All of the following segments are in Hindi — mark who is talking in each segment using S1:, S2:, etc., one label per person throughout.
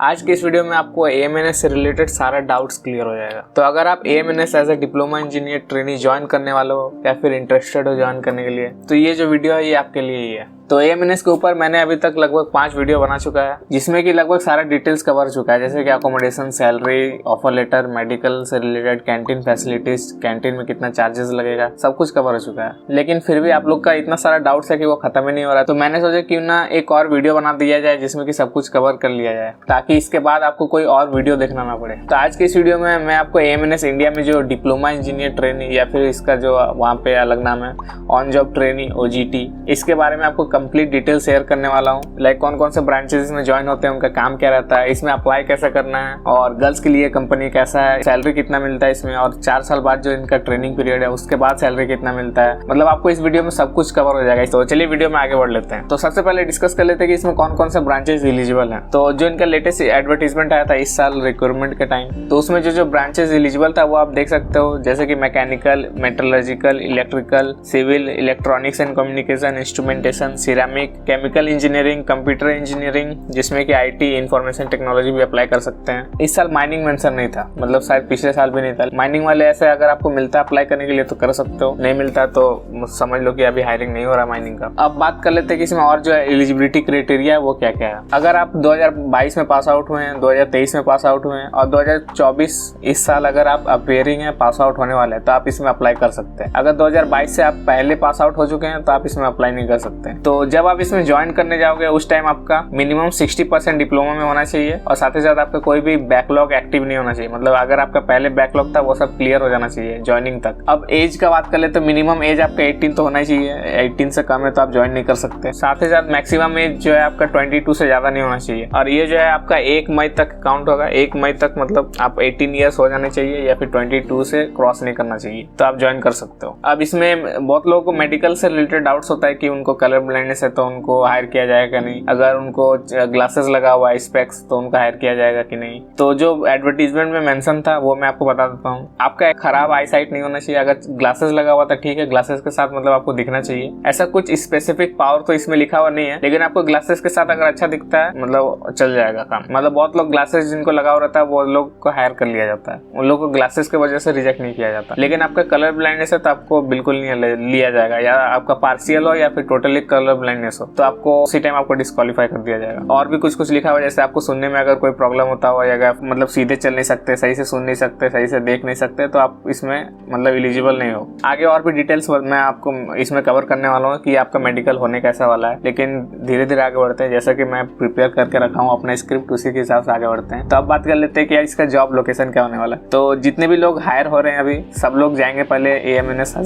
S1: आज के इस वीडियो में आपको AMNS से रिलेटेड सारा डाउट्स क्लियर हो जाएगा। तो अगर आप AMNS as a diploma engineer trainee join करने वाले हो या फिर इंटरेस्टेड हो ज्वाइन करने के लिए, तो ये जो वीडियो है ये आपके लिए ही है। तो AMNS के ऊपर मैंने अभी तक लगभग 5 वीडियो बना चुका है, जिसमें कि लगभग सारा डिटेल्स कवर हो चुका है, जैसे कि accommodation, salary, offer letter, medical से रिलेटेड, कैंटीन फैसिलिटीज, कैंटीन में कितना चार्जेस लगेगा, सब कुछ कवर हो चुका है। लेकिन फिर भी आप लोग का इतना सारा डाउट्स है कि वो खत्म ही नहीं हो रहा है। तो मैंने सोचा क्यों ना एक और वीडियो बना दिया जाए जिसमें कि सब कुछ कवर कर लिया जाए, ताकि इसके बाद आपको कोई और वीडियो देखना ना पड़े। तो आज के इस वीडियो में मैं आपको AMNS इंडिया में जो डिप्लोमा इंजीनियर ट्रेनी या फिर इसका जो वहाँ पे अलग नाम है ऑन जॉब ट्रेनी OJT, इसके बारे में आपको कंप्लीट डिटेल शेयर करने वाला हूँ। लाइक कौन कौन से ब्रांचेस में ज्वाइन होते हैं, उनका काम क्या रहता है, इसमें अप्लाई कैसे करना है, और गर्ल्स के लिए कंपनी कैसा है, सैलरी कितना मिलता है इसमें, और 4 साल बाद जो इनका ट्रेनिंग पीरियड है उसके बाद सैलरी कितना मिलता है। मतलब आपको इस वीडियो में सब कुछ कवर हो जाएगा। तो चलिए वीडियो में आगे बढ़ लेते हैं। तो सबसे पहले डिस्कस कर लेते हैं कि इसमें कौन कौन से ब्रांचेस एलिजिबल हैं। तो जो इनका लेटेस्ट एडवर्टीजमेंट आया था इस साल रिक्रूटमेंट के टाइम, तो उसमें जो ब्रांचेस एलिजिबल था वो आप देख सकते हो, जैसे कि mechanical, metallurgical, electrical, civil, electronics and communication, instrumentation, ceramic, chemical engineering, computer engineering, जिसमें कि IT इंफॉर्मेशन टेक्नोलॉजी भी अप्लाई कर सकते हैं। इस साल माइनिंग मेंशन नहीं था, मतलब शायद पिछले साल भी नहीं था। माइनिंग वाले ऐसे अगर आपको मिलता है अप्लाई करने के लिए तो कर सकते हो, नहीं मिलता तो समझ लो कि अभी हायरिंग नहीं हो रहा माइनिंग का। अब बात कर लेते हैं कि इसमें और जो एलिजिबिलिटी क्राइटेरिया है वो क्या क्या है। अगर आप 2022 में पास आउट हुए हैं, 2023 में पास आउट हुए हैं और 2024 इस साल अगर आप अपेयरिंग है, पास आउट होने वाले हैं, तो आप इसमें अप्लाई कर सकते हैं। अगर 2022 से आप पहले पास आउट हो चुके हैं तो आप इसमें अप्लाई नहीं कर सकते। तो जब आप इसमें ज्वाइन करने जाओगे उस टाइम आपका मिनिमम 60% डिप्लोमा में होना चाहिए, और साथ ही साथ आपका कोई भी बैकलॉग एक्टिव नहीं होना चाहिए। मतलब अगर आपका पहले बैकलॉग था वो सब क्लियर हो जाना चाहिए ज्वाइनिंग तक। अब एज का बात कर ले तो मिनिमम एज आपका 18 तो होना ही चाहिए, 18 से कम है तो आप ज्वाइन नहीं कर सकते। साथ ही साथ मैक्सिमम एज जो है आपका 22 से ज्यादा नहीं होना चाहिए, और ये जो है आपका 1 मई तक काउंट होगा। 1 मई तक मतलब आप 18 ईयर्स हो जाने चाहिए या फिर 22 से क्रॉस नहीं करना चाहिए, तो आप ज्वाइन कर सकते हो। अब इसमें बहुत लोगों को मेडिकल से रिलेटेड डाउट्स होता है कि उनको कलर ब्लाइंडनेस है तो उनको हायर किया जाएगा नहीं, अगर उनको ग्लासेस लगा हुआ है स्पेक्स तो उनका हायर किया जाएगा कि नहीं। तो जो एडवर्टीजमेंट में मेंशन था वो मैं आपको बता देता हूँ। आपका खराब आई साइट नहीं होना चाहिए। अगर ग्लासेस लगा हुआ था ठीक है, ग्लासेस के साथ मतलब आपको दिखना चाहिए। ऐसा कुछ स्पेसिफिक पावर तो इसमें लिखा हुआ नहीं है, लेकिन आपको ग्लासेस के साथ अगर अच्छा दिखता है मतलब चल जाएगा काम। मतलब बहुत लोग ग्लासेस जिनको लगा हुआ रहता है वो लोग को हायर कर लिया जाता है, उन लोग को ग्लासेस की वजह से रिजेक्ट नहीं किया जाता। लेकिन आपका कलर ब्लाइंडनेस है तो आपको बिल्कुल नहीं लिया जाएगा, या आपका पार्शियल हो या फिर टोटली कलर ब्लाइंडनेस हो तो आपको उसी टाइम आपको डिस्क्वालीफाई कर दिया जाएगा। और भी कुछ लिखा हुआ, जैसे आपको सुनने में अगर कोई प्रॉब्लम होता हो या मतलब सीधे चल नहीं सकते, सही से सुन नहीं सकते, सही से देख नहीं सकते, तो आप इसमें मतलब एलिजिबल नहीं हो। आगे और भी डिटेल्स मैं आपको इसमें कवर करने वाला हूँ कि आपका मेडिकल होने कैसा वाला है, लेकिन धीरे धीरे आगे बढ़ते हैं। जैसा कि मैं प्रिपेयर करके रखा हूँ अपना स्क्रिप्ट, उसी के हिसाब से आगे बढ़ते हैं। तो अब बात कर लेते हैं कि इसका जॉब लोकेशन क्या होने वाला है। तो जितने भी लोग हायर हो रहे हैं अभी सब लोग जाएंगे पहले AMNS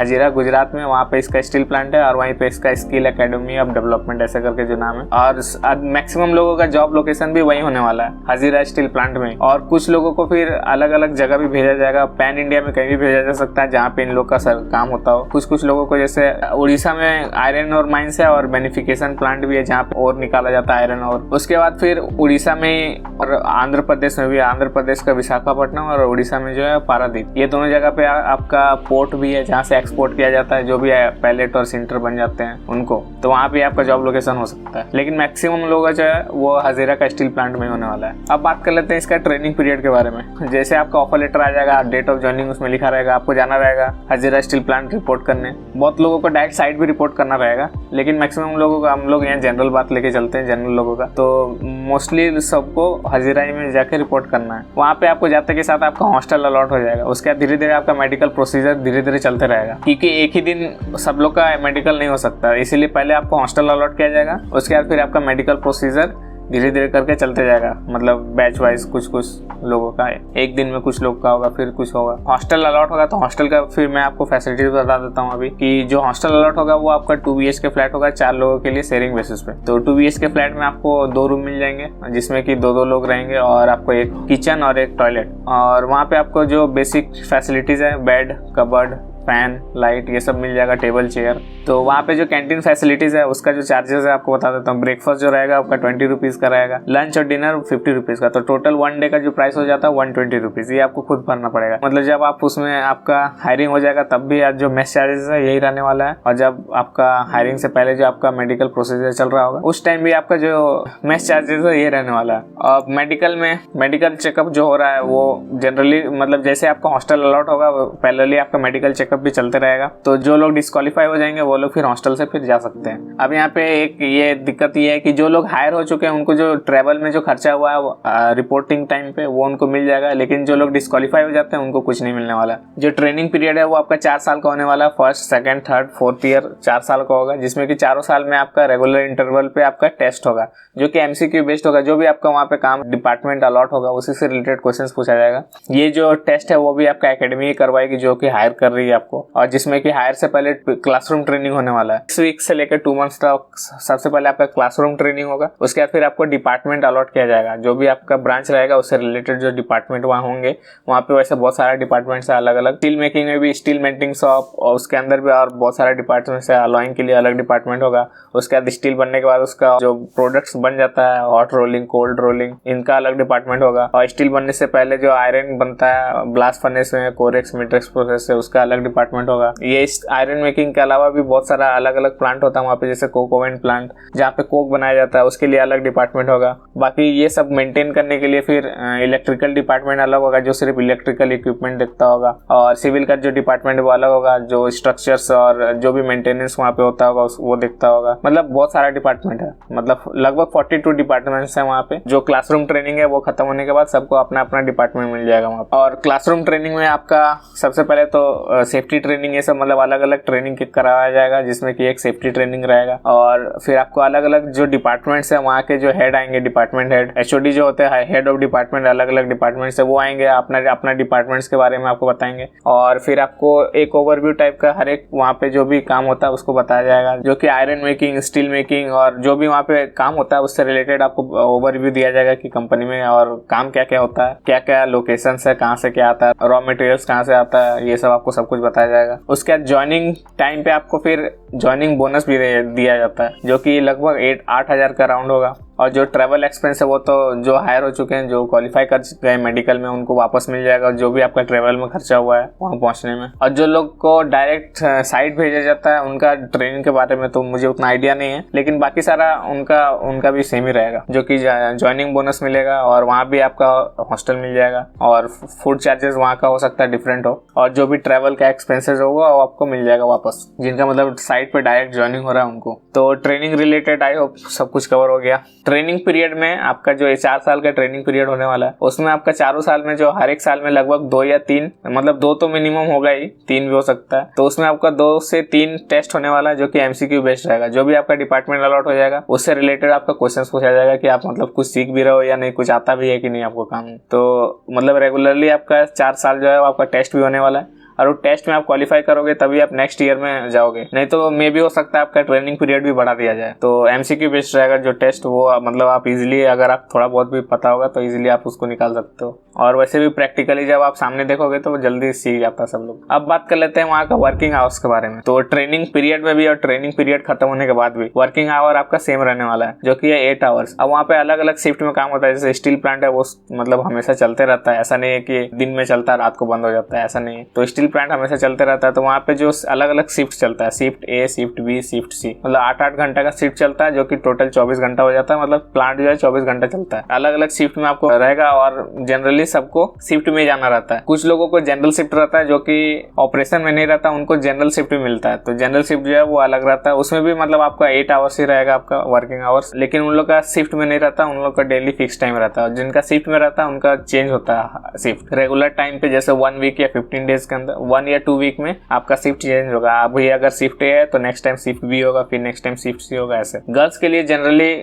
S1: हजीरा गुजरात में। वहाँ पे इसका स्टील प्लांट है और वहीं पे इसका स्किल एकेडमी ऑफ डेवलपमेंट ऐसे करके जो नाम है, और मैक्सिमम लोगों का जॉब लोकेशन भी वही होने वाला है, हजीरा स्टील प्लांट में। और कुछ लोगों को फिर अलग अलग जगह भी भेजा जाएगा, पैन इंडिया में कहीं भी भेजा जा सकता है जहाँ पे इन लोग का काम होता हो। कुछ लोगों को जैसे उड़ीसा में आयरन और माइंस है और बेनिफिकेशन प्लांट भी है जहाँ पे और निकाला जाता है आयरन। और उसके बाद फिर उड़ीसा में और आंध्र प्रदेश में भी, आंध्र प्रदेश का विशाखापट्टनम और उड़ीसा में जो है पारादीप, ये दोनों जगह पे आपका पोर्ट भी है जहाँ से एक्सपोर्ट किया जाता है जो भी पैलेट और सिंटर बन जाते हैं उनको। तो वहाँ पे आपका जॉब लोकेशन हो सकता है, लेकिन मैक्सिमम लोग जो है वो हजीरा का स्टील प्लांट में होने वाला है। अब बात कर लेते हैं इसका ट्रेनिंग पीरियड के बारे में। जैसे आपका ऑफर लेटर आ जाएगा, डेट ऑफ ज्वाइनिंग उसमें लिखा रहेगा, आपको जाना रहेगा हजीरा स्टील प्लांट रिपोर्ट करने। बहुत लोगों को डायरेक्ट साइट भी रिपोर्ट करना रहेगा, लेकिन मैक्सिमम लोगों का, हम लोग यहाँ जनरल बात लेके चलते हैं जनरल लोगों का, तो मोस्टली सबको हजीरा में जाके रिपोर्ट करना है। वहाँ पे आपको जाते के साथ आपका हॉस्टल अलॉट हो जाएगा। उसके बाद धीरे धीरे आपका मेडिकल प्रोसीजर धीरे धीरे चलते रहेगा, क्योंकि एक ही दिन सब लोग का मेडिकल नहीं हो सकता, इसीलिए पहले आपको हॉस्टल अलॉट किया जाएगा। उसके बाद फिर आपका मेडिकल प्रोसीजर धीरे धीरे करके चलते जाएगा, मतलब बैच वाइज कुछ लोगों का एक दिन में कुछ लोग का होगा, फिर कुछ होगा। हॉस्टल अलॉट होगा तो हॉस्टल का फिर मैं आपको फैसिलिटीज बता देता हूँ अभी, कि जो हॉस्टल अलॉट होगा वो आपका 2 BHK फ्लैट होगा 4 लोगों के लिए शेयरिंग बेसिस पे। तो 2 BHK फ्लैट में आपको 2 रूम मिल जाएंगे जिसमें कि 2 लोग रहेंगे, और आपको एक किचन और एक टॉयलेट। और वहाँ पे आपको जो बेसिक फैसिलिटीज है, बेड, कबर्ड, फैन, लाइट, ये सब मिल जाएगा, टेबल, चेयर। तो वहाँ पे जो कैंटीन फैसिलिटीज है उसका जो चार्जेस है आपको बता देता हूँ। ब्रेकफास्ट जो रहेगा आपका 20 रुपीज़ का रहेगा, लंच और डिनर 50 रुपीज़ का। तो टोटल 1 डे का जो प्राइस हो जाता है 120 रुपीज़, ये आपको खुद भरना पड़ेगा। मतलब जब आप उसमें आपका हायरिंग हो जाएगा तब भी आज जो मेस चार्जेस है यही रहने वाला है, और जब आपका हायरिंग से पहले जो आपका मेडिकल प्रोसीजर चल रहा होगा उस टाइम भी आपका जो मेस चार्जेस है ये रहने वाला है। और मेडिकल में मेडिकल चेकअप जो हो रहा है वो जनरली मतलब जैसे आपका हॉस्टल अलॉट होगा पैरेलली आपका मेडिकल चेकअप भी चलते रहेगा। तो जो लोग डिस्क्वालीफाई हो जाएंगे वो लोग फिर हॉस्टल से फिर जा सकते हैं। अब यहाँ पे एक ये दिक्कत ये है कि जो लोग हायर हो चुके हैं उनको जो ट्रैवल में जो खर्चा हुआ है रिपोर्टिंग टाइम पे वो उनको मिल जाएगा, लेकिन जो लोग डिस्क्वालीफाई हो जाते हैं उनको कुछ नहीं मिलने वाला। जो ट्रेनिंग पीरियड है वो आपका 4 साल का होने वाला है, first, second, third, fourth year 4 साल का होगा, जिसमें कि चारों साल में आपका रेगुलर इंटरवल पे आपका टेस्ट होगा जो कि MCQ बेस्ड होगा। जो भी आपका वहाँ पे काम डिपार्टमेंट अलॉट होगा उसी से रिलेटेड क्वेश्चंस पूछा जाएगा। ये जो टेस्ट है वो भी आपका एकेडमी ही करवाएगी जो कि हायर कर रही है आपको, और जिसमें कि हायर से पहले क्लासरूम ट्रेनिंग होने वाला है। 6 वीक से लेकर 2 मंथ्स तक सबसे पहले आपका क्लासरूम ट्रेनिंग होगा, उसके बाद फिर आपको डिपार्टमेंट अलॉट किया जाएगा। जो भी आपका ब्रांच रहेगा उससे रिलेटेड जो डिपार्टमेंट वहाँ होंगे, वहाँ पे वैसे बहुत सारे डिपार्टमेंट्स है अलग अलग। स्टील मेकिंग में भी स्टील मेल्टिंग शॉप, और उसके अंदर भी और बहुत सारे डिपार्टमेंट्स है। अलॉइंग के लिए अलग डिपार्टमेंट होगा, उसके बाद स्टील बनने के बाद उसका जो प्रोडक्ट्स बन जाता है, हॉट रोलिंग, कोल्ड रोलिंग, इनका अलग डिपार्टमेंट होगा। और स्टील बनने से पहले जो आयरन बनता है ब्लास्ट फर्नेस में, कोरेक्स मैट्रिक्स प्रोसेस से, उसका अलग डिपार्टमेंट होगा। ये आयरन मेकिंग के अलावा भी बहुत सारा अलग अलग प्लांट होता है वहाँ पे, जैसे कोक ओवन प्लांट जहाँ पे कोक बनाया जाता है, उसके लिए अलग डिपार्टमेंट होगा। बाकी ये सब मेंटेन करने के लिए फिर इलेक्ट्रिकल डिपार्टमेंट अलग होगा जो सिर्फ इलेक्ट्रिकल इक्विपमेंट देखता होगा, और सिविल का जो डिपार्टमेंट है वो अलग होगा जो स्ट्रक्चर्स और जो भी मेंटेनेंस वहाँ पे होता होगा वो देखता होगा। मतलब बहुत सारा डिपार्टमेंट है, मतलब लगभग 42 डिपार्टमेंट्स है वहाँ पे। जो क्लासरूम ट्रेनिंग है वो खत्म होने के बाद सबको अपना अपना डिपार्टमेंट मिल जाएगा वहाँ पे। और क्लासरूम ट्रेनिंग में आपका सबसे पहले तो सेफ्टी ट्रेनिंग, ये सब मतलब अलग अलग ट्रेनिंग कराया जाएगा, जिसमें कि एक सेफ्टी ट्रेनिंग रहेगा। और फिर आपको अलग अलग जो डिपार्टमेंट्स है वहाँ के जो हेड आएंगे, डिपार्टमेंट हेड, HOD जो होते हैं, हेड ऑफ डिपार्टमेंट, अलग अलग डिपार्टमेंट से वो आएंगे, अपना डिपार्टमेंट्स के बारे में आपको बताएंगे। और फिर आपको एक ओवरव्यू टाइप का हर एक वहाँ पे जो भी काम होता है उसको बताया जाएगा, जो कि आयरन मेकिंग, स्टील मेकिंग और जो भी वहाँ पे काम होता है उससे रिलेटेड आपको ओवरव्यू दिया जाएगा कि कंपनी में और काम क्या क्या होता है, क्या क्या लोकेशन है, कहाँ से क्या आता है, रॉ मटेरियल्स कहाँ से आता है, ये सब आपको सब कुछ बताया जाएगा। उसके बाद ज्वाइनिंग टाइम पे आपको फिर ज्वाइनिंग बोनस भी दिया जाता है जो कि लगभग 8,000 का राउंड होगा। और जो ट्रैवल एक्सपेंस है वो तो जो हायर हो चुके हैं, जो क्वालिफाई कर गए मेडिकल में, उनको वापस मिल जाएगा जो भी आपका ट्रैवल में खर्चा हुआ है वहाँ पहुँचने में। और जो लोग को डायरेक्ट साइट भेजा जाता है उनका ट्रेनिंग के बारे में तो मुझे उतना आइडिया नहीं है, लेकिन बाकी सारा उनका भी सेम ही रहेगा, जो कि ज्वाइनिंग बोनस मिलेगा और वहाँ भी आपका हॉस्टल मिल जाएगा, और फूड चार्जेस वहाँ का हो सकता है डिफरेंट हो, और जो भी ट्रैवल का एक्सपेंसेस होगा वो आपको मिल जाएगा वापस, जिनका मतलब साइट पे डायरेक्ट ज्वाइनिंग हो रहा है उनको। तो ट्रेनिंग रिलेटेड आई होप सब कुछ कवर हो गया। ट्रेनिंग पीरियड में आपका जो 4 साल का ट्रेनिंग पीरियड होने वाला है उसमें आपका चारों साल में जो हर एक साल में लगभग 2 या 3, मतलब 2 तो मिनिमम होगा ही, 3 भी हो सकता है, तो उसमें आपका 2 से 3 टेस्ट होने वाला है जो कि MCQ बेस्ड रहेगा। जो भी आपका डिपार्टमेंट अलॉट हो जाएगा उससे रिलेटेड आपका क्वेश्चन पूछा जाएगा कि आप मतलब कुछ सीख भी रहे हो या नहीं, कुछ आता भी है कि नहीं आपको काम। तो मतलब रेगुलरली आपका 4 साल जो है आपका टेस्ट भी होने वाला है, और वो टेस्ट में आप क्वालिफाई करोगे तभी आप नेक्स्ट ईयर में जाओगे, नहीं तो मे भी हो सकता है आपका ट्रेनिंग पीरियड भी बढ़ा दिया जाए। तो MCQ बेस्ड रहेगा जो टेस्ट, वो मतलब आप इजीली, अगर आप थोड़ा बहुत भी पता होगा तो इजीली आप उसको निकाल सकते हो, और वैसे भी प्रैक्टिकली जब आप सामने देखोगे तो वो जल्दी सीख जाता है सब लोग। अब बात कर लेते हैं वहाँ का वर्किंग आवर्स के बारे में। तो ट्रेनिंग पीरियड में भी और ट्रेनिंग पीरियड खत्म होने के बाद भी वर्किंग आवर आपका सेम रहने वाला है जो कि है 8 आवर्स। अब वहाँ पे अलग अलग शिफ्ट में काम होता है, जैसे स्टील प्लांट है वो मतलब हमेशा चलते रहता है, ऐसा नहीं है कि दिन में चलता है रात को बंद हो जाता है, ऐसा नहीं है। तो स्टील प्लांट हमेशा चलते रहता है, तो वहाँ पे जो अलग अलग शिफ्ट चलता है, shift A, shift B, shift C, मतलब 8-8 घंटा का शिफ्ट चलता है जो कि टोटल 24 घंटा हो जाता है, मतलब प्लांट जो है 24 घंटा चलता है। अलग अलग शिफ्ट में आपको रहेगा, और जनरली सबको शिफ्ट में जाना रहता है। कुछ लोगों को जनरल शिफ्ट रहता है जो कि ऑपरेशन में नहीं रहता, उनको जनरल शिफ्ट भी मिलता है, तो जनरल शिफ्ट जो है वो अलग रहता है, उसमें भी मतलब आपका 8 आवर्स ही रहेगा आपका वर्किंग आवर्स, लेकिन उन लोग का शिफ्ट में नहीं रहता, उन लोग का डेली फिक्स टाइम रहता है। जिनका शिफ्ट में रहता है उनका चेंज होता है शिफ्ट रेगुलर टाइम पे, जैसे 1 वीक या 15 डेज के अंदर, 1 या 2 वीक में आपका शिफ्ट चेंज होगा। अभी अगर शिफ्ट A है तो नेक्स्ट टाइम शिफ्ट B होगा, फिर नेक्स्ट टाइम शिफ्ट C होगा, ऐसे। गर्ल्स के लिए जनरली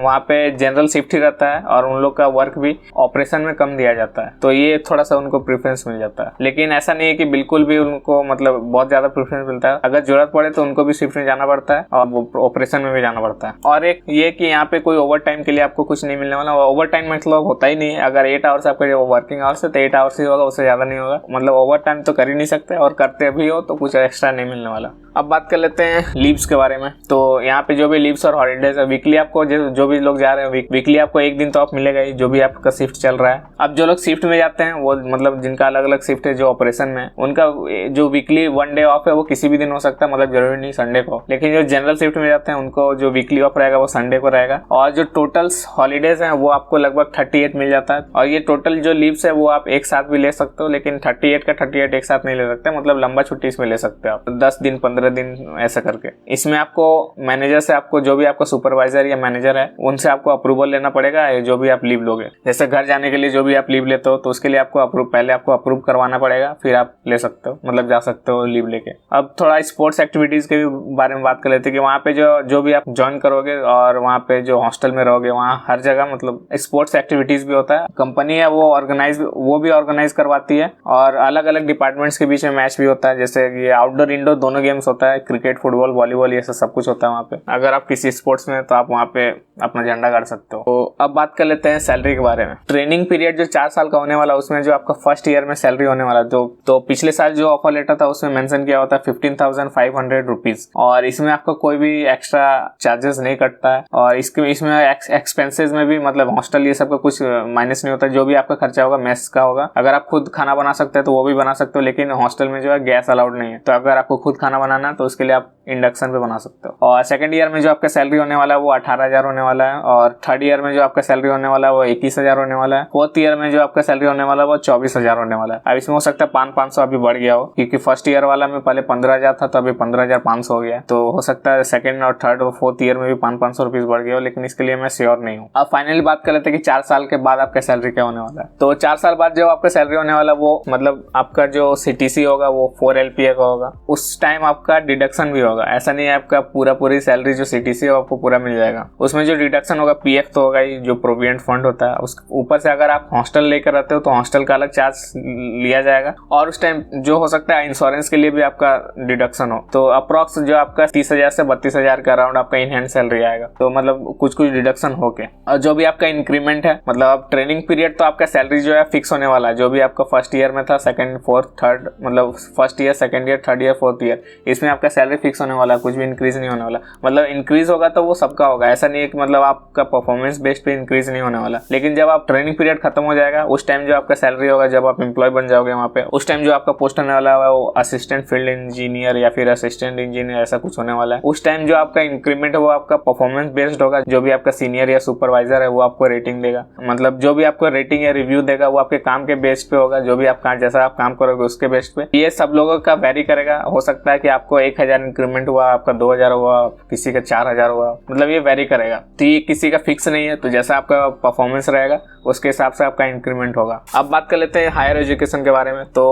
S1: वहाँ पे जनरल शिफ्ट ही रहता है, और उन लोग का वर्क भी ऑपरेशन में कम दिया जाता है, तो ये थोड़ा सा उनको प्रेफरेंस मिल जाता है। लेकिन ऐसा नहीं है कि बिल्कुल भी उनको मतलब बहुत ज्यादा प्रेफरेंस मिलता है, अगर जरूरत पड़े तो उनको भी शिफ्ट में जाना पड़ता है और वो ऑपरेशन में भी जाना पड़ता है। और एक ये कि यहाँ पे कोई ओवर टाइम के लिए आपको कुछ नहीं मिलने वाला, ओवर टाइम मतलब होता ही नहीं है। अगर 8 आवर्स आपका वर्किंग आवर्स है तो 8 आवर्स ही होगा, उससे ज्यादा नहीं होगा। मतलब ओवर टाइम तो कर ही नहीं सकते, और करते भी हो तो कुछ एक्स्ट्रा नहीं मिलने वाला। अब बात कर लेते हैं लीव्स के बारे में। तो यहाँ पे जो भी लीव्स और हॉलीडेज है, वीकली आपको जो भी लोग जा रहे हैं वीकली आपको एक दिन तो ऑफ मिलेगा ही, जो भी आपका शिफ्ट चल रहा है। अब जो लोग शिफ्ट में जाते हैं वो मतलब जिनका अलग अलग शिफ्ट है जो ऑपरेशन में, उनका जो वीकली 1 डे ऑफ है वो किसी भी दिन हो सकता है, मतलब जरूरी नहीं संडे को। लेकिन जो जनरल शिफ्ट में जाते हैं उनको जो वीकली ऑफ रहेगा वो संडे को रहेगा। और जो टोटल हॉलीडेज है वो आपको लगभग 38 मिल जाता है। और ये टोटल जो लीव्स है वो आप एक साथ भी ले सकते हो, लेकिन 38 का 38 एक साथ नहीं ले सकते, मतलब लंबा छुट्टी इसमें ले सकते हो आप, 10 दिन 15 दिन ऐसा करके। इसमें आपको मैनेजर से, आपको जो भी आपका सुपरवाइजर या मैनेजर है उनसे आपको अप्रूवल लेना पड़ेगा जो भी आप लीव लोगे। जैसे घर जाने के लिए जो भी आप लीव लेते हो तो उसके लिए आपको पहले आपको अप्रूव करवाना पड़ेगा, फिर आप ले सकते हो, मतलब जा सकते हो लीव लेके। अब थोड़ा स्पोर्ट्स एक्टिविटीज के भी बारे में बात कर लेते हैं कि वहाँ पे जो भी आप ज्वाइन करोगे और वहाँ पे जो हॉस्टल में रहोगे वहाँ हर जगह मतलब स्पोर्ट्स एक्टिविटीज भी होता है। कंपनी है वो भी ऑर्गेनाइज करवाती है, और अलग अलग डिपार्टमेंट्स के बीच में मैच भी होता है। जैसे ये आउटडोर इंडोर दोनों गेम्स होता है, क्रिकेट फुटबॉल वॉलीबॉल ये सब कुछ होता है वहाँ पे। अगर आप किसी स्पोर्ट्स में है तो आप वहाँ पे अपना झंडा गाड़ सकते हो। तो अब बात कर लेते हैं सैलरी के बारे में। ट्रेनिंग पीरियड जो 4 साल का होने वाला उसमें जो आपका फर्स्ट ईयर में सैलरी होने वाला तो पिछले साल जो ऑफर लेटर था उसमें मेंशन किया होता है 15,500 रुपीज, और इसमें आपका कोई भी एक्स्ट्रा चार्जेस नहीं कटता है। और इसमें एक्सपेंसेस में भी मतलब हॉस्टल ये सब का कुछ माइनस नहीं होता। जो भी आपका खर्चा होगा मेस का होगा। अगर आप खुद खाना बना सकते हैं तो वो भी बना सकते हो, लेकिन हॉस्टल में जो है गैस अलाउड नहीं है। तो अगर आपको खुद खाना बनाना है तो उसके लिए आप इंडक्शन पे बना सकते हो। और सेकंड ईयर में जो आपका सैलरी होने वाला है वो 18,000 होने वाला है। और थर्ड ईयर में जो आपका सैलरी होने वाला है वो 21,000 होने वाला है। फोर्थ ईयर में जो आपका सैलरी होने वाला है वो 24,000 होने वाला है। अब इसमें हो सकता है 500 अभी बढ़ गया हो, क्योंकि फर्स्ट ईयर वाला में पहले 15,000 था तो अभी 15,500 हो गया। तो हो सकता है सेकंड और थर्ड और फोर्थ ईयर में भी 500 रुपीज बढ़ गया हो, लेकिन इसके लिए मैं श्योर नहीं हूँ। अब फाइनली बात कर लेते हैं कि 4 साल के बाद आपका सैलरी क्या होने वाला है। तो 4 साल बाद जो आपका सैलरी होने वाला है वो मतलब आपका जो CTC होगा वो 4 LPA का होगा। उस टाइम आपका डिडक्शन भी होगा। ऐसा नहीं है आपका पूरी सैलरी जो CTC है आपको पूरा मिल जाएगा। उसमें जो डिडक्शन होगा PF तो होगा ही, जो प्रोविडेंट फंड होता है। उस ऊपर से अगर आप हॉस्टल लेकर रहते हो तो हॉस्टल का अलग चार्ज लिया जाएगा। और उस टाइम जो हो सकता है इंश्योरेंस के लिए भी आपका डिडक्शन हो। तो अप्रॉक्स जो आपका 30,000 से 32,000 का अराउंड आपका इन हैंड सैलरी आएगा। तो मतलब कुछ डिडक्शन होके, और जो भी आपका इंक्रीमेंट है मतलब अब ट्रेनिंग पीरियड तो आपका सैलरी जो है फिक्स होने वाला है। जो भी आपका फर्स्ट ईयर में था, सेकंड फोर्थ थर्ड, मतलब first year second year third year fourth year, इसमें आपका सैलरी फिक्स होने वाला है, कुछ भी इंक्रीज नहीं होने वाला। मतलब इंक्रीज होगा तो वो सबका होगा, ऐसा नहीं है कि मतलब आपका परफॉर्मेंस बेस्ड पे इंक्रीज नहीं होने वाला। लेकिन जब आप ट्रेनिंग पीरियड खत्म हो जाएगा उस टाइम जो आपका सैलरी होगा, जब आप एम्प्लॉय बन जाओगे वहाँ पे, उस टाइम जो आपका पोस्ट होने वाला है वो असिस्टेंट फील्ड इंजीनियर या फिर असिस्टेंट इंजीनियर ऐसा कुछ होने वाला है। उस टाइम जो आपका इंक्रीमेंट है वो आपका परफॉर्मेंस बेस्ड होगा। जो भी आपका सीनियर या सुपरवाइजर है वो आपको रेटिंग देगा, मतलब जो भी आपको रेटिंग या रिव्यू देगा वो आपके काम के बेस पे होगा। जो भी आप जैसा आप काम करोगे उसके बेस पे ये सब लोगों का वेरी करेगा। हो सकता है कि आपको 1,000 इंक्रीमेंट हुआ, आपका 2,000 हुआ, किसी का 4,000 हुआ, मतलब ये वेरी करेगा। तो ये किसी का फिक्स नहीं है। तो जैसा आपका परफॉर्मेंस रहेगा उसके हिसाब से आपका इंक्रीमेंट होगा। अब बात कर लेते हैं हायर एजुकेशन के बारे में। तो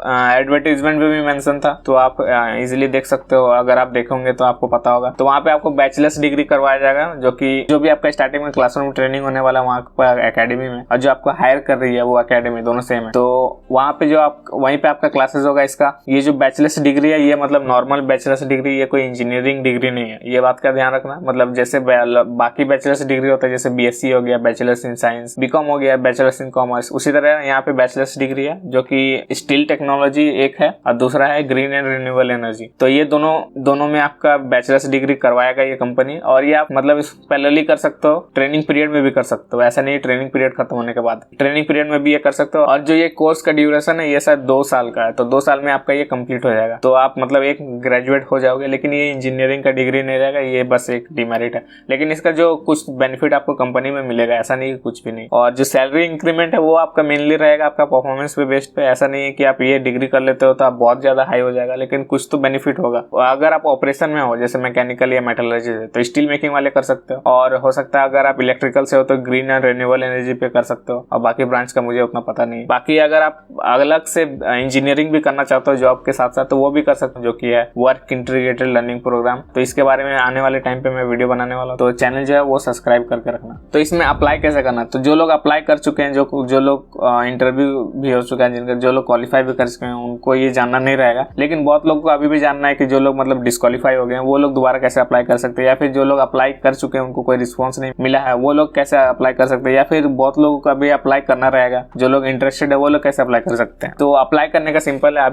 S1: एडवर्टीजमेंट में भी मेंशन था, तो आप इजीली देख सकते हो। अगर आप देखोगे तो आपको पता होगा। तो वहाँ पे आपको बैचलर्स डिग्री करवाया जाएगा, जो भी आपका स्टार्टिंग में क्लासरूम ट्रेनिंग होने वाला वहाँ पर एकेडमी में, और जो आपको हायर कर रही है वो एकेडमी, दोनों सेम है। तो वहाँ पे जो आप वहीं पे आपका क्लासेस होगा। इसका ये जो बैचलर्स डिग्री है ये मतलब नॉर्मल बैचलर्स डिग्री, ये कोई इंजीनियरिंग डिग्री नहीं है, ये बात का ध्यान रखना। मतलब जैसे बाकी बैचलर्स डिग्री होता है, जैसे BSc हो गया, बैचलर्स इन साइंस, BCom हो गया, बैचलर्स इन कॉमर्स, उसी तरह यहाँ पे बैचलर्स डिग्री है जो कि स्टील टेक्नोलॉजी एक है और दूसरा है ग्रीन एंड रिन्यूएबल एनर्जी। तो ये दोनों में आपका बैचलर्स डिग्री करवाएगा ये कंपनी। और ये आप मतलब पैरेलली कर सकते हो, ट्रेनिंग पीरियड में भी कर सकते हो। ऐसा नहीं ट्रेनिंग पीरियड खत्म होने के बाद, ट्रेनिंग पीरियड में भी ये कर सकते हो। और जो ये कोर्स का ड्यूरेशन है ये शायद 2 साल का है, तो 2 साल में आपका ये कंप्लीट हो जाएगा। तो आप मतलब एक ग्रेजुएट हो जाओगे। लेकिन ये इंजीनियरिंग का डिग्री नहीं रहेगा, ये बस एक डिमेरिट है। लेकिन इसका जो कुछ बेनिफिट आपको कंपनी में मिलेगा, ऐसा नहीं कुछ भी नहीं। और जो सैलरी इंक्रीमेंट है वो आपका मेनली रहेगा आपका परफॉर्मेंस पे बेस्ड पे। ऐसा नहीं है कि आप ये डिग्री कर लेते हो तो आप बहुत ज्यादा हाई हो जाएगा, लेकिन कुछ तो बेनिफिट होगा। अगर आप ऑपरेशन में हो, जैसे मैकेनिकल या मेटलर्जी है, तो स्टील मेकिंग वाले कर सकते हो। और हो सकता है अगर आप इलेक्ट्रिकल से हो तो ग्रीन एंड रिन्यूएबल एनर्जी पे कर सकते हो। और बाकी ब्रांच का मुझे उतना पता नहीं। बाकी अगर आप अलग से इंजीनियरिंग भी करना चाहते हो जॉब के साथ साथ, तो वो भी कर सकते हो, जो कि है वर्क इंटीग्रेटेड लर्निंग प्रोग्राम। तो इसके बारे में आने वाले टाइम पे मैं वीडियो बनाने वाला हूँ, तो चैनल जो है वो सब्सक्राइब करके रखना। तो इसमें अप्लाई कैसे करना, तो जो लोग अप्लाई कर चुके हैं, जो लोग इंटरव्यू भी हो चुका है, जिनका जो लोग क्वालिफाई भी कर चुके हैं, उनको ये जानना नहीं रहेगा। लेकिन बहुत लोगों को अभी भी जानना है कि जो लोग मतलब डिस्क्वालीफाई हो गए हैं वो लोग दोबारा कैसे अप्लाई कर सकते हैं, या फिर जो लोग अप्लाई कर चुके हैं उनको कोई रिस्पॉन्स नहीं मिला है वो लोग कैसे अप्लाई कर सकते हैं, या फिर बहुत लोगों को अभी अप्लाई करना रहेगा, जो लोग इंटरेस्टेड है वो लोग कैसे अप्लाई कर सकते हैं। तो अप्लाई करने का सिंपल है।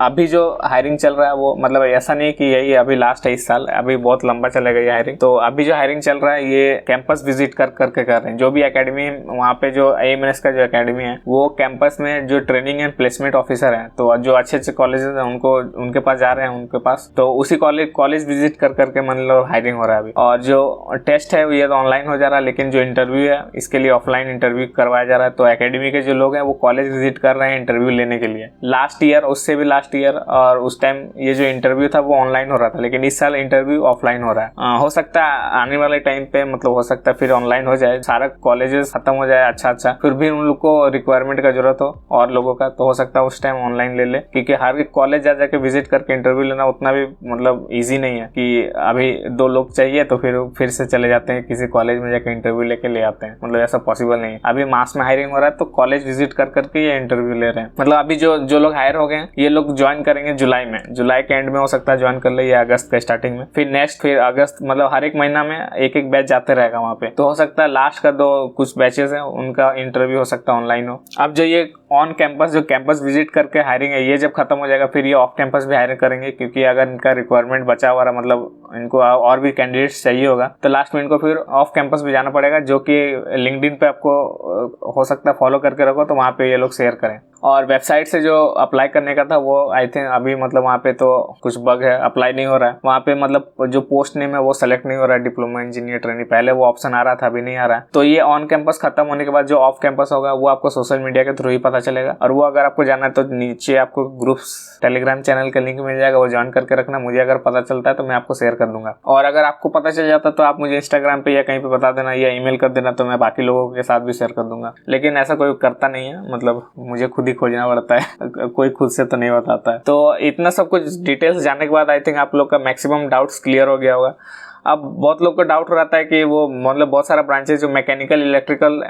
S1: अभी जो हायरिंग चल रहा है वो मतलब ऐसा नहीं कि यही अभी लास्ट है इस साल, अभी बहुत लंबा चलेगा ये हायरिंग। तो अभी जो हायरिंग चल रहा है ये कैंपस विजिट करके कर रहे हैं। जो भी एकेडमी वहाँ पे जो AMNS का जो एकेडमी है वो कैंपस में जो ट्रेनिंग एंड प्लेसमेंट ऑफिसर है, तो जो अच्छे कॉलेजेस है उनके पास जा रहे हैं उनके पास, तो उसी कॉलेज विजिट करके मतलब हायरिंग हो रहा है अभी। और जो टेस्ट है ये तो ऑनलाइन हो जा रहा है, लेकिन जो इंटरव्यू है इसके लिए ऑफलाइन इंटरव्यू करवाया जा रहा है। तो एकेडमी के जो लोग हैं वो कॉलेज विजिट कर रहे हैं इंटरव्यू लेने के लिए। लास्ट ईयर, उससे भी लास्ट ईयर, और उस टाइम ये जो इंटरव्यू था वो ऑनलाइन हो रहा था, लेकिन इस साल इंटरव्यू ऑफलाइन हो रहा है। हो सकता है आने वाले टाइम पे मतलब हो सकता है फिर ऑनलाइन हो जाए, सारा कॉलेजेस खत्म हो जाए अच्छा, फिर भी उन लोग को रिक्वायरमेंट का जरूरत हो और लोगों का, तो हो सकता है उस टाइम ऑनलाइन ले ले, क्योंकि हर एक कॉलेज जा जाके विजिट करके इंटरव्यू लेना उतना भी मतलब ईजी नहीं है कि अभी 2 लोग चाहिए तो फिर से चले जाते हैं किसी कॉलेज में जाके इंटरव्यू लेके ले आते हैं, मतलब ऐसा पॉसिबल नहीं है। अभी मास में हायरिंग हो रहा है तो कॉलेज विजिट करके ये इंटरव्यू ले रहे हैं। मतलब अभी जो लोग हायर हो गए हैं ये लोग ज्वाइन करेंगे जुलाई के एंड में, हो सकता है ज्वाइन कर ले, या अगस्त के स्टार्टिंग में, फिर अगस्त, मतलब हर एक महीना में एक बैच जाते रहेगा वहाँ पे। तो हो सकता है लास्ट का 2 कुछ बैचेस हैं उनका इंटरव्यू हो सकता है ऑनलाइन हो। अब जो ये ऑन कैंपस जो कैंपस विजिट करके हायरिंग है ये जब खत्म हो जाएगा फिर ये ऑफ कैंपस भी हायरिंग करेंगे, क्योंकि अगर इनका रिक्वायरमेंट बचा हुआ है, मतलब इनको और भी कैंडिडेट्स चाहिए होगा, तो लास्ट में इनको फिर ऑफ कैंपस भी जाना पड़ेगा, जो कि लिंक्डइन पे आपको हो सकता है फॉलो करके रखो, तो वहाँ पे ये लोग शेयर करें। और वेबसाइट से जो अप्लाई करने का था वो आई थिंक अभी मतलब वहाँ पे तो कुछ बग है, अप्लाई नहीं हो रहा है वहाँ पे, मतलब जो पोस्ट नेम है वो सेलेक्ट नहीं हो रहा है, डिप्लोमा इंजीनियर ट्रेनिंग, पहले वो ऑप्शन आ रहा था अभी नहीं आ रहा है। तो ये ऑन कैंपस खत्म होने के बाद जो ऑफ कैंपस होगा वो आपको सोशल मीडिया के थ्रू ही पता चलेगा, और वो अगर आपको जाना है तो नीचे आपको ग्रुप्स टेलीग्राम चैनल का लिंक मिल जाएगा, वो ज्वाइन करके रखना। मुझे अगर पता चलता है तो मैं आपको शेयर कर दूंगा, और अगर आपको पता चल जाता तो आप मुझे इंस्टाग्राम पे या कहीं पे बता देना या ईमेल कर देना, तो मैं बाकी लोगों के साथ भी शेयर कर दूंगा। लेकिन ऐसा कोई करता नहीं है, मतलब मुझे खुद ही खोजना पड़ता है, कोई खुद से तो नहीं बताता है। तो इतना सब कुछ डिटेल्स जानने के बाद आई थिंक आप लोग का मैक्सिमम डाउट्स क्लियर हो गया होगा। अब बहुत लोग को डाउट रहता है कि वो मतलब बहुत सारा ब्रांचेस जो मैकेनिकल, इलेक्ट्रिकल,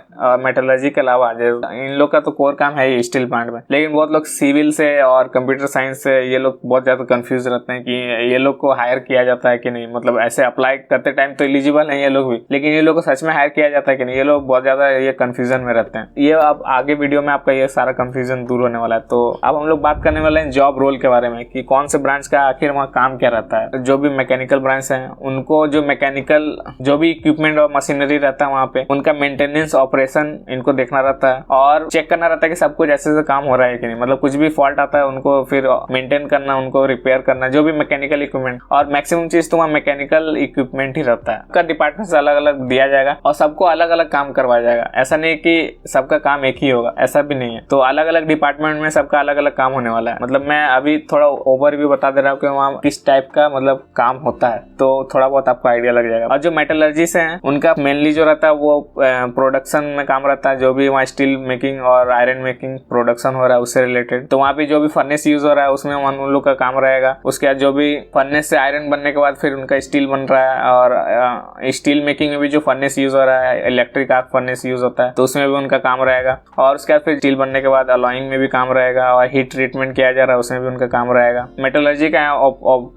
S1: मेटलर्जी के अलावा इन लोग का तो कोर काम है स्टील प्लांट में, लेकिन बहुत लोग सिविल से और कंप्यूटर साइंस से ये लोग बहुत ज्यादा कंफ्यूज रहते हैं कि ये लोग को हायर किया जाता है कि नहीं, मतलब ऐसे अप्लाई करते टाइम तो एलिजिबल है ये लोग भी, लेकिन ये लोग को सच में हायर किया जाता है कि नहीं, ये लोग बहुत ज्यादा ये कंफ्यूजन में रहते हैं। ये अब आगे वीडियो में आपका ये सारा कंफ्यूजन दूर होने वाला है। तो अब हम लोग बात करने वाले हैं जॉब रोल के बारे में कि कौन से ब्रांच का आखिर वहाँ काम क्या रहता है। जो भी मैकेनिकल ब्रांच है उनको जो मैकेनिकल जो भी इक्विपमेंट और मशीनरी रहता है वहाँ पे उनका मेंटेनेंस, ऑपरेशन इनको देखना रहता है और चेक करना रहता है कि सब कुछ ऐसे से काम हो रहा है कि नहीं, मतलब कुछ भी फॉल्ट आता है उनको फिर मेंटेन करना, उनको रिपेयर करना, जो भी मैकेनिकल इक्विपमेंट। और मैक्सिमम चीज तो वहाँ मैकेनिकल इक्विपमेंट ही रहता है। सबका डिपार्टमेंट से अलग अलग दिया जाएगा और सबको अलग अलग काम करवाया जाएगा। ऐसा नहीं कि सबका काम एक ही होगा, ऐसा भी नहीं है। तो अलग अलग डिपार्टमेंट में सबका अलग अलग काम होने वाला है। मतलब मैं अभी थोड़ा ओवरव्यू बता दे रहा हूँ कि वहाँ किस टाइप का मतलब काम होता है, तो थोड़ा बहुत आपको आइडिया लग जाएगा। और जो मेटलर्जी से हैं उनका मेनली जो रहता है वो प्रोडक्शन में काम रहता है, जो भी वहाँ स्टील मेकिंग और आयरन मेकिंग प्रोडक्शन हो रहा है उससे रिलेटेड। तो वहाँ पे जो भी फर्नेस यूज हो रहा है उसमें उन लोग का काम रहेगा। उसके बाद जो भी फर्नेस से आयरन बनने के बाद फिर उनका स्टील बन रहा है, और स्टील मेकिंग में भी जो फर्नेस यूज हो रहा है, इलेक्ट्रिक आर्क फर्नेस यूज होता है, तो उसमें भी उनका काम रहेगा। और उसके बाद फिर स्टील बनने के बाद अलॉइंग में भी काम रहेगा, और हीट ट्रीटमेंट किया जा रहा है उसमें भी उनका काम रहेगा। मेटलर्जी का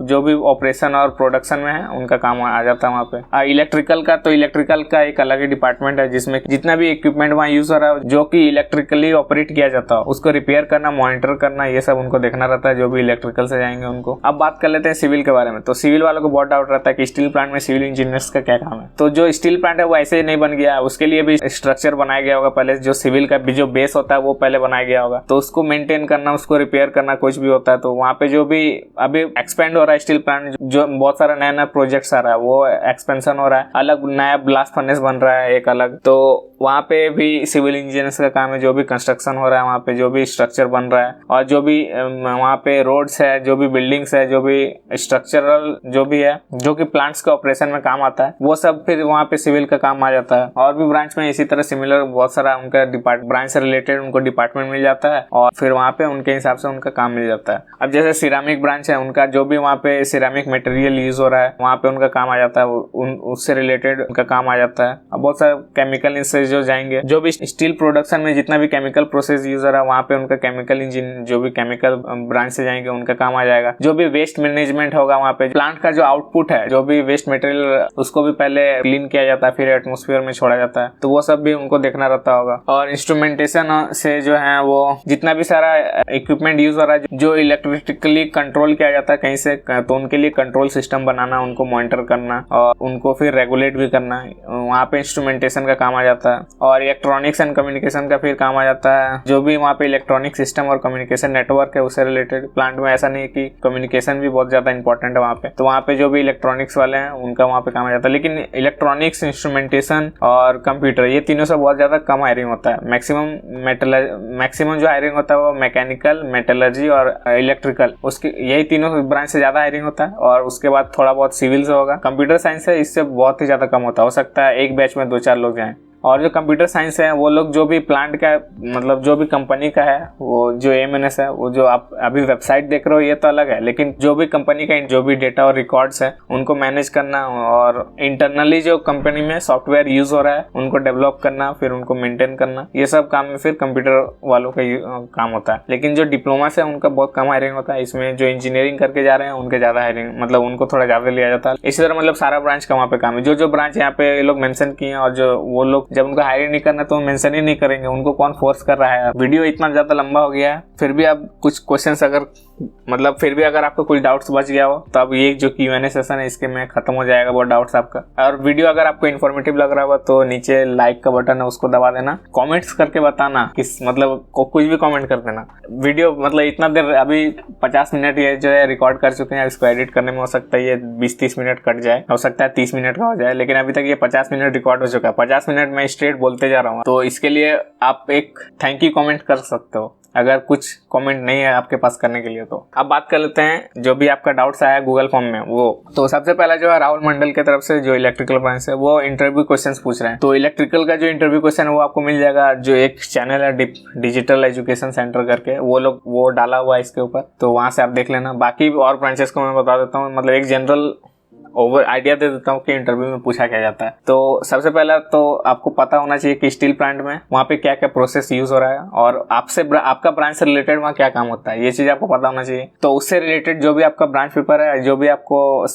S1: जो भी ऑपरेशन और प्रोडक्शन में है उनका काम आ जाता है वहाँ पे। इलेक्ट्रिकल का तो इलेक्ट्रिकल का एक अलग ही डिपार्टमेंट है जिसमें जितना भी इक्विपमेंट वहाँ यूज हो रहा है जो कि इलेक्ट्रिकली ऑपरेट किया जाता है उसको रिपेयर करना, मॉनिटर करना, ये सब उनको देखना रहता है जो भी इलेक्ट्रिकल से जाएंगे उनको। अब बात कर लेते हैं सिविल के बारे में। तो सिविल वालों को बहुत डाउट रहता है कि स्टील प्लांट में सिविल इंजीनियर्स का क्या काम है। तो जो स्टील प्लांट है वो ऐसे ही नहीं बन गया, उसके लिए भी स्ट्रक्चर बनाया गया होगा पहले। जो सिविल का भी जो बेस होता है वो पहले बनाया गया होगा, तो उसको मेंटेन करना, उसको रिपेयर करना, कुछ भी होता है तो वहाँ पे जो भी अभी एक्सपेंड हो रहा है स्टील प्लांट, जो बहुत सारा नया नया प्रोजेक्ट्स आ रहा रहा है, वो एक्सपेंशन हो रहा है, अलग नया ब्लास्ट फर्नेस बन रहा है एक अलग, तो वहाँ पे भी सिविल इंजीनियर्स का काम है। जो भी कंस्ट्रक्शन हो रहा है वहाँ पे, जो भी स्ट्रक्चर बन रहा है और जो भी वहाँ पे रोड्स है, जो भी बिल्डिंग्स है, जो भी स्ट्रक्चरल जो भी है, जो कि प्लांट्स के ऑपरेशन में काम आता है, वो सब फिर वहाँ पे सिविल का काम आ जाता है। और भी ब्रांच में इसी तरह सिमिलर बहुत सारा उनका ब्रांच से रिलेटेड उनको डिपार्टमेंट मिल जाता है और फिर वहाँ पे उनके हिसाब से उनका काम मिल जाता है। अब जैसे सिरामिक ब्रांच है, उनका जो भी वहाँ पे सिरामिक मटेरियल यूज हो रहा है वहाँ पे उनका काम आ जाता है, उससे रिलेटेड उनका काम आ जाता है। अब बहुत सारे केमिकल से जो जाएंगे, जो भी स्टील प्रोडक्शन में जितना भी केमिकल प्रोसेस यूज हो रहा है वहाँ पे उनका केमिकल इंजीनियर, जो भी केमिकल ब्रांच से जाएंगे उनका काम आ जाएगा। जो भी वेस्ट मैनेजमेंट होगा वहाँ पे, प्लांट का जो आउटपुट है, जो भी वेस्ट मटेरियल, उसको भी पहले क्लीन किया जाता है फिर एटमोस्फेयर में छोड़ा जाता है, तो वो सब भी उनको देखना रहता होगा। और इंस्ट्रूमेंटेशन से जो है वो जितना भी सारा इक्विपमेंट यूज हो रहा है जो इलेक्ट्रिकली कंट्रोल किया जाता है कहीं से, तो उनके लिए कंट्रोल सिस्टम बनाना, उनको मॉनिटर करना और उनको फिर रेगुलेट भी करना, वहाँ पे इंस्ट्रूमेंटेशन का काम आ जाता है। और इलेक्ट्रॉनिक्स एंड कम्युनिकेशन का फिर काम आ जाता है, जो भी वहाँ पे इलेक्ट्रॉनिक सिस्टम और कम्युनिकेशन नेटवर्क है उससे रिलेटेड। प्लांट में ऐसा नहीं है कि कम्युनिकेशन भी बहुत ज्यादा इंपॉर्टेंट है वहाँ पे, तो वहाँ पे जो भी इलेक्ट्रॉनिक्स वाले हैं उनका वहाँ पे काम आ जाता है। लेकिन इलेक्ट्रॉनिक्स, इंस्ट्रूमेंटेशन और कंप्यूटर, ये तीनों से बहुत ज्यादा कम हायरिंग होता है। मैक्सिमम जो हायरिंग होता है वो मैकेनिकल, मेटलर्जी और इलेक्ट्रिकल, उसके यही तीनों ब्रांच से ज्यादा हायरिंग होता है। और उसके बाद थोड़ा बहुत सिविल से होगा। कंप्यूटर साइंस है, इससे बहुत ही ज्यादा कम होता है, हो सकता है एक बैच में 2-4 लोग जाएं। और जो कंप्यूटर साइंस है वो लोग जो भी प्लांट का, मतलब जो भी कंपनी का है, वो जो AMNS है, वो जो आप अभी वेबसाइट देख रहे हो ये तो अलग है, लेकिन जो भी कंपनी का जो भी डेटा और रिकॉर्ड्स है उनको मैनेज करना और इंटरनली जो कंपनी में सॉफ्टवेयर यूज हो रहा है उनको डेवलप करना, फिर उनको मेंटेन करना, ये सब काम में फिर कंप्यूटर वालों का काम होता है। लेकिन जो डिप्लोमा से उनका बहुत कम हायरिंग होता है। इसमें जो इंजीनियरिंग करके जा रहे हैं उनके ज्यादा हायरिंग, मतलब उनको थोड़ा ज्यादा लिया जाता है। इसी तरह मतलब सारा ब्रांच का वहाँ पे काम है। जो ब्रांच यहाँ पे लोग मेंशन किए हैं और जो वो लोग जब उनको हायर नहीं करना तो मेंशन ही नहीं करेंगे, उनको कौन फोर्स कर रहा है। वीडियो इतना ज्यादा लंबा हो गया है, फिर भी आप कुछ क्वेश्चंस अगर आपको कुछ डाउट्स बच गया हो तो अब ये जो Q&A सेशन है इसके में खत्म हो जाएगा वो डाउट्स आपका। और वीडियो अगर आपको इन्फॉर्मेटिव लग रहा होगा तो नीचे लाइक का बटन है उसको दबा देना, कमेंट्स करके बताना किस मतलब कुछ भी कमेंट कर देना। वीडियो मतलब इतना देर अभी 50 मिनट ये जो है रिकॉर्ड कर चुके हैं, इसको एडिट करने में हो सकता है ये 20-30 मिनट कट जाए, हो सकता है 30 मिनट का हो जाए, लेकिन अभी तक ये 50 मिनट रिकॉर्ड हो चुका है। 50 मिनट में स्ट्रेट बोलते जा रहा हूँ, तो इसके लिए आप एक थैंक यू कमेंट कर सकते हो अगर कुछ कमेंट नहीं है आपके पास करने के लिए। तो अब बात कर लेते हैं जो भी आपका डाउट्स आया गूगल फॉर्म में वो। तो सबसे पहला जो है राहुल मंडल की तरफ से जो इलेक्ट्रिकल ब्रांच है वो इंटरव्यू क्वेश्चंस पूछ रहे हैं। तो इलेक्ट्रिकल का जो इंटरव्यू क्वेश्चन है वो आपको मिल जाएगा, जो एक चैनल है डिजिटल एजुकेशन सेंटर करके, वो डाला हुआ है इसके ऊपर, तो वहां से आप देख लेना। बाकी और ब्रांचेस को मैं बता देता हूँ, मतलब एक जनरल ओवर आइडिया दे देता हूँ कि इंटरव्यू में पूछा क्या जाता है। तो सबसे पहला तो आपको पता होना चाहिए कि स्टील प्लांट में वहाँ पे क्या क्या प्रोसेस यूज हो रहा है और आपका ब्रांच से रिलेटेड वहाँ क्या काम होता है, ये चीज आपको पता होना चाहिए। तो उससे रिलेटेड जो भी आपका ब्रांच पेपर है, जो भी आपको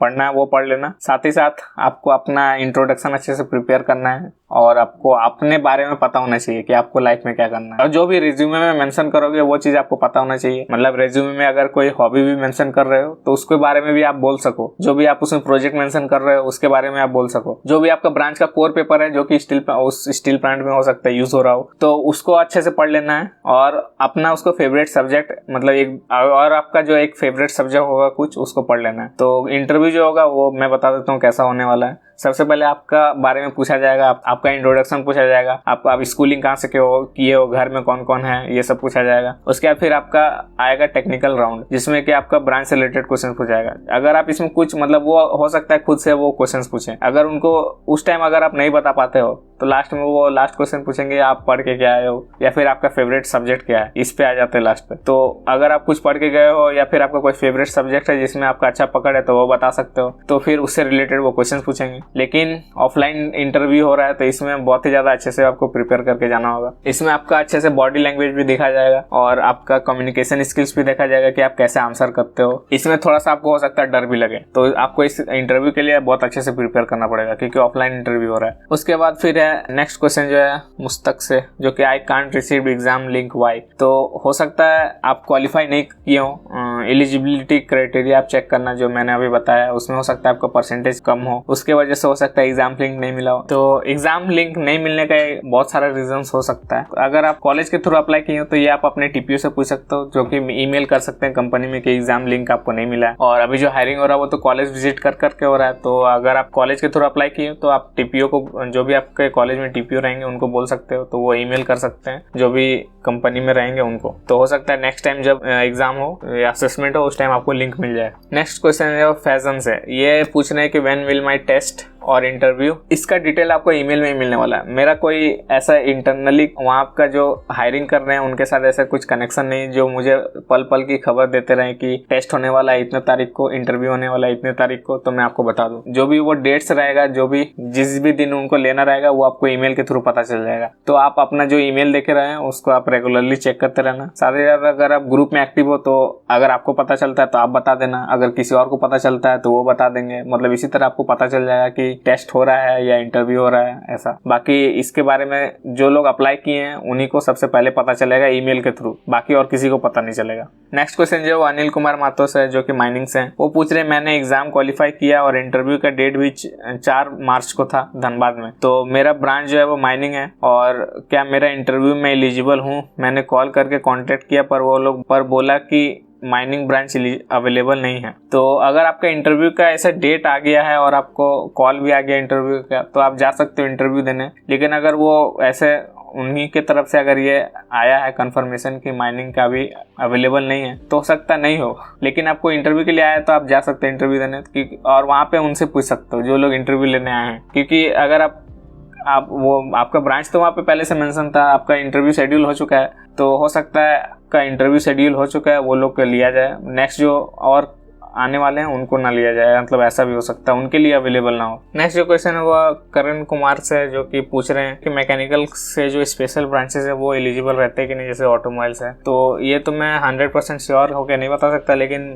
S1: पढ़ना है वो पढ़ लेना। साथ ही साथ आपको अपना इंट्रोडक्शन अच्छे से प्रिपेयर करना है और आपको अपने बारे में पता होना चाहिए कि आपको लाइफ में क्या करना है। और जो भी रिज्यूमे में मेंशन करोगे वो चीज आपको पता होना चाहिए। मतलब रिज्यूमे में अगर कोई हॉबी भी मेंशन कर रहे हो तो उसके बारे में भी आप बोल सको। जो भी आप उसमें प्रोजेक्ट मेंशन कर रहे हो उसके बारे में आप बोल सको। जो भी आपका ब्रांच का कोर पेपर है जो कि स्टील प्लांट में हो सकता है यूज हो रहा हो, तो उसको अच्छे से पढ़ लेना है और अपना उसको फेवरेट सब्जेक्ट, मतलब एक और आपका जो एक फेवरेट सब्जेक्ट होगा कुछ, उसको पढ़ लेना है। तो इंटरव्यू जो होगा वो मैं बता देता हूँ कैसा होने वाला है। सबसे पहले आपका बारे में पूछा जाएगा, आपका इंट्रोडक्शन पूछा जाएगा, आप स्कूलिंग कहाँ से किए हो, घर में कौन कौन है, ये सब पूछा जाएगा। उसके बाद फिर आपका आएगा टेक्निकल राउंड, जिसमें कि आपका ब्रांच से रिलेटेड क्वेश्चन पूछा जाएगा। अगर आप इसमें कुछ मतलब वो हो सकता है खुद से वो क्वेश्चन पूछें, अगर उनको उस टाइम अगर आप नहीं बता पाते हो तो लास्ट में वो लास्ट क्वेश्चन पूछेंगे आप पढ़ के क्या आए हो या फिर आपका फेवरेट सब्जेक्ट क्या है, इस पे आ जाते हैं लास्ट पे। तो अगर आप कुछ पढ़ के गए हो या फिर आपका कोई फेवरेट सब्जेक्ट है जिसमें आपका अच्छा पकड़ है तो वो बता सकते हो, तो फिर उससे रिलेटेड वो क्वेश्चन पूछेंगे। लेकिन ऑफलाइन इंटरव्यू हो रहा है तो इसमें बहुत ही ज्यादा अच्छे से आपको प्रिपेयर करके जाना होगा। इसमें आपका अच्छे से बॉडी लैंग्वेज भी देखा जाएगा और आपका कम्युनिकेशन स्किल्स भी देखा जाएगा कि आप कैसे आंसर करते हो। इसमें थोड़ा सा आपको हो सकता है डर भी लगे, तो आपको इस इंटरव्यू के लिए बहुत अच्छे से प्रिपेयर करना पड़ेगा क्योंकि ऑफलाइन इंटरव्यू हो रहा है। उसके बाद फिर है नेक्स्ट क्वेश्चन जो है मुस्तक से, जो कि I can't receive exam link why. तो हो सकता है आप क्वालिफाई नहीं किए हो एलिजिबिलिटी क्राइटेरिया आप चेक करना, जो मैंने अभी बताया, उसमें हो सकता है आपका परसेंटेज कम हो, उसके वजह से हो सकता है एग्जाम लिंक नहीं मिला हो। तो एग्जाम लिंक नहीं मिलने का बहुत सारा रीजंस हो सकता है। अगर आप कॉलेज के थ्रू अप्लाई किए हो तो ये आप अपने टीपीओ से पूछ सकते हो, जो कि ईमेल कर सकते हैं कंपनी में कि एग्जाम लिंक आपको नहीं मिला है। और अभी जो हायरिंग हो रहा है वो तो कॉलेज विजिट कर करके हो रहा है, तो अगर आप कॉलेज के थ्रू अप्लाई किए हो तो आप टीपीओ को, जो भी आपके कॉलेज में टीपीओ रहेंगे उनको बोल सकते हो, तो वो ईमेल कर सकते हैं जो भी कंपनी में रहेंगे उनको। तो हो सकता है नेक्स्ट टाइम जब एग्जाम हो या असेसमेंट हो उस टाइम आपको लिंक मिल जाए। नेक्स्ट क्वेश्चन है फैजन से, ये पूछ रहे हैं कि व्हेन विल माय टेस्ट और इंटरव्यू। इसका डिटेल आपको ईमेल में ही मिलने वाला है। मेरा कोई ऐसा इंटरनली वहाँ का जो हायरिंग कर रहे हैं उनके साथ ऐसा कुछ कनेक्शन नहीं जो मुझे पल पल की खबर देते रहे कि टेस्ट होने वाला है इतने तारीख को, इंटरव्यू होने वाला है इतने तारीख को, तो मैं आपको बता दूं। जो भी वो डेट्स रहेगा, जो भी जिस भी दिन उनको लेना रहेगा वो आपको ईमेल के थ्रू पता चल जाएगा। तो आप अपना जो ईमेल देखे रहे हैं उसको आप रेगुलरली चेक करते रहना। साथ ही साथ अगर आप ग्रुप में एक्टिव हो तो अगर आपको पता चलता है तो आप बता देना, अगर किसी और को पता चलता है तो वो बता देंगे। मतलब इसी तरह आपको पता चल जाएगा कि टेस्ट हो रहा है या इंटरव्यू हो रहा है ऐसा। बाकी इसके बारे में जो लोग अप्लाई किए हैं उन्हीं को सबसे पहले पता चलेगा ईमेल के थ्रू, बाकी और किसी को पता नहीं चलेगा। नेक्स्ट क्वेश्चन जो अनिल कुमार माथो से, जो कि माइनिंग से हैं, वो पूछ रहे मैंने एग्जाम क्वालिफाई किया और इंटरव्यू का डेट भी 4 मार्च को था धनबाद में, तो मेरा ब्रांच जो है वो माइनिंग है और क्या मेरा इंटरव्यू में एलिजिबल हूँ। मैंने कॉल करके कॉन्टेक्ट किया पर वो लोग बोला कि माइनिंग ब्रांच अवेलेबल नहीं है। तो अगर आपका इंटरव्यू का ऐसा डेट आ गया है और आपको कॉल भी आ गया इंटरव्यू का तो आप जा सकते हो इंटरव्यू देने। लेकिन अगर वो ऐसे उन्हीं के तरफ से अगर ये आया है कंफर्मेशन कि माइनिंग का भी अवेलेबल नहीं है तो हो सकता नहीं हो, लेकिन आपको इंटरव्यू के लिए आया है तो आप जा सकते हैं इंटरव्यू देने। और वहाँ पे उनसे पूछ सकते हो जो लोग इंटरव्यू लेने आए हैं, क्योंकि अगर आप वो आपका ब्रांच तो वहाँ पे पहले से मेंशन था, आपका इंटरव्यू शेड्यूल हो चुका है, तो हो सकता है का इंटरव्यू शेड्यूल हो चुका है वो लोग लिया जाए, नेक्स्ट जो और आने वाले हैं उनको ना लिया जाए। मतलब ऐसा भी हो सकता है उनके लिए अवेलेबल ना हो। नेक्स्ट जो क्वेश्चन है वो करण कुमार से, जो कि पूछ रहे हैं कि मैकेनिकल से जो स्पेशल ब्रांचेस है वो एलिजिबल रहते हैं कि नहीं, जैसे ऑटोमोबाइल्स है। तो ये तो मैं 100% श्योर होकर नहीं बता सकता, लेकिन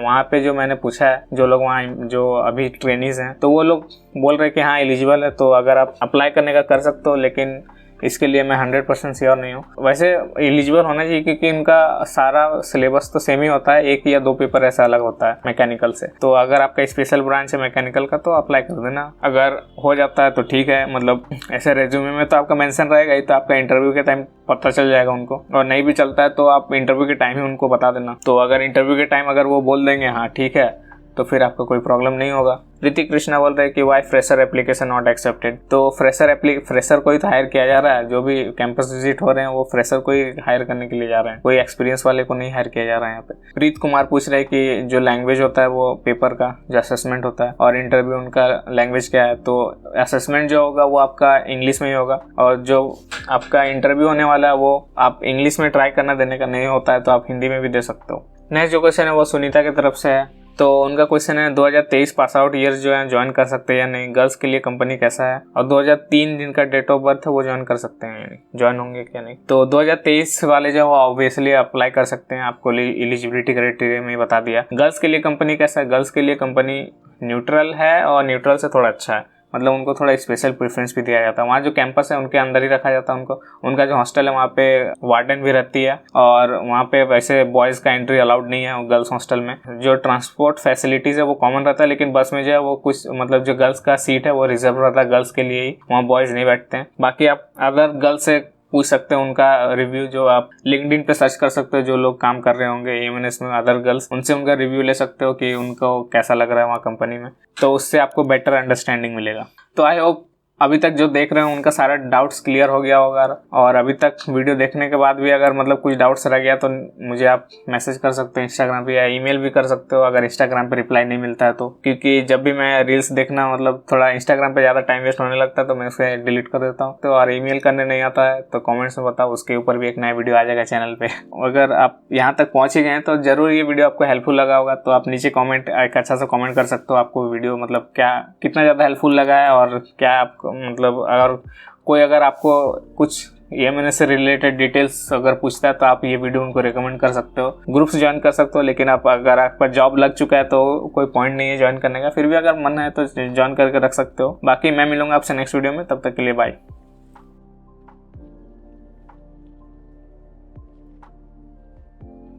S1: वहाँ पे जो मैंने पूछा है जो लोग वहाँ जो अभी ट्रेनीज हैं तो वो लोग बोल रहे हैं कि हाँ एलिजिबल है, तो अगर आप अप्लाई करने का कर सकते हो, लेकिन इसके लिए मैं 100% श्योर नहीं हूँ। वैसे एलिजिबल होना चाहिए क्योंकि इनका सारा सिलेबस तो सेम ही होता है, 1 या 2 पेपर ऐसा अलग होता है मैकेनिकल से। तो अगर आपका स्पेशल ब्रांच है मैकेनिकल का तो अप्लाई कर देना, अगर हो जाता है तो ठीक है। मतलब ऐसे रेज्यूमे में तो आपका मेंशन रहेगा ही, तो आपका इंटरव्यू के टाइम पता चल जाएगा उनको, और नहीं भी चलता है तो आप इंटरव्यू के टाइम ही उनको बता देना। तो अगर इंटरव्यू के टाइम अगर वो बोल देंगे हाँ ठीक है तो फिर आपका कोई प्रॉब्लम नहीं होगा। ऋतिक कृष्णा बोल रहे हैं कि why fresher application not accepted. तो फ्रेशर को ही हायर किया जा रहा है, जो भी कैंपस विजिट हो रहे हैं वो फ्रेशर को ही हायर करने के लिए जा रहे हैं, कोई एक्सपीरियंस वाले को नहीं हायर किया जा रहा है यहाँ पे। प्रीत कुमार पूछ रहे हैं कि जो लैंग्वेज होता है वो पेपर का जो असेसमेंट होता है और इंटरव्यू उनका लैंग्वेज क्या है, तो असेसमेंट जो होगा वो आपका इंग्लिश में ही होगा और जो आपका इंटरव्यू होने वाला है वो आप इंग्लिश में ट्राई करना देने का नहीं होता है तो आप हिंदी में भी दे सकते हो। नेक्स्ट जो क्वेश्चन है वो सुनीता की तरफ से है, तो उनका क्वेश्चन है 2023 पास आउट ईयर्स जो है ज्वाइन कर सकते हैं या नहीं, गर्ल्स के लिए कंपनी कैसा है, और 2003 जिनका डेट ऑफ बर्थ है वो ज्वाइन कर सकते हैं या नहीं, ज्वाइन होंगे क्या नहीं। तो 2023 वाले जो ऑब्वियसली अप्लाई कर सकते हैं, आपको एलिजिबिलिटी क्राइटेरिया में बता दिया। गर्ल्स के लिए कंपनी कैसा है, गर्ल्स के लिए कंपनी न्यूट्रल है और न्यूट्रल से थोड़ा अच्छा है, मतलब उनको थोड़ा स्पेशल प्रेफरेंस भी दिया जाता है। वहाँ जो कैंपस है उनके अंदर ही रखा जाता है उनको, उनका जो हॉस्टल है वहाँ पे वार्डन भी रहती है और वहाँ पे वैसे बॉयज़ का एंट्री अलाउड नहीं है गर्ल्स हॉस्टल में। जो ट्रांसपोर्ट फैसिलिटीज़ है वो कॉमन रहता है, लेकिन बस में जो है वो कुछ मतलब जो गर्ल्स का सीट है वो रिजर्व रहता है गर्ल्स के लिए ही, वहाँ बॉयज़ नहीं बैठते हैं। बाकी आप अदर गर्ल्स से पूछ सकते हैं उनका रिव्यू, जो आप लिंक्डइन पे सर्च कर सकते हो, जो लोग काम कर रहे होंगे एएमएनएस में अदर गर्ल्स, उनसे उनका रिव्यू ले सकते हो कि उनको कैसा लग रहा है वहाँ कंपनी में, तो उससे आपको बेटर अंडरस्टैंडिंग मिलेगा। तो आई होप अभी तक जो देख रहे हैं उनका सारा डाउट्स क्लियर हो गया होगा, और अभी तक वीडियो देखने के बाद भी अगर मतलब कुछ डाउट्स रह गया तो मुझे आप मैसेज कर सकते हैं इंस्टाग्राम पे, या ईमेल भी कर सकते हो अगर इंस्टाग्राम पे रिप्लाई नहीं मिलता है तो, क्योंकि जब भी मैं रील्स देखना मतलब थोड़ा इंस्टाग्राम पे ज़्यादा टाइम वेस्ट होने लगता है तो मैं उसे डिलीट कर देता हूँ। तो और ईमेल करने नहीं आता है तो कॉमेंट्स में बताओ, उसके ऊपर भी एक नया वीडियो आ जाएगा चैनल पर। अगर आप यहाँ तक पहुँच ही गए हैं तो ज़रूर ये वीडियो आपको हेल्पफुल लगा होगा, तो आप नीचे कॉमेंट एक अच्छा सा कॉमेंट कर सकते हो आपको वीडियो मतलब क्या कितना ज़्यादा हेल्पफुल लगा है, और क्या आपको मतलब अगर आपको कुछ एएमएनएस से रिलेटेड डिटेल्स अगर पूछता है तो आप ये वीडियो उनको रेकमेंड कर सकते हो, ग्रुप्स ज्वाइन कर सकते हो। लेकिन आप अगर आपका जॉब लग चुका है तो कोई पॉइंट नहीं है ज्वाइन करने का, फिर भी अगर मन है तो ज्वाइन करके रख सकते हो। बाकी मैं मिलूंगा आपसे नेक्स्ट वीडियो में, तब तक के लिए बाय।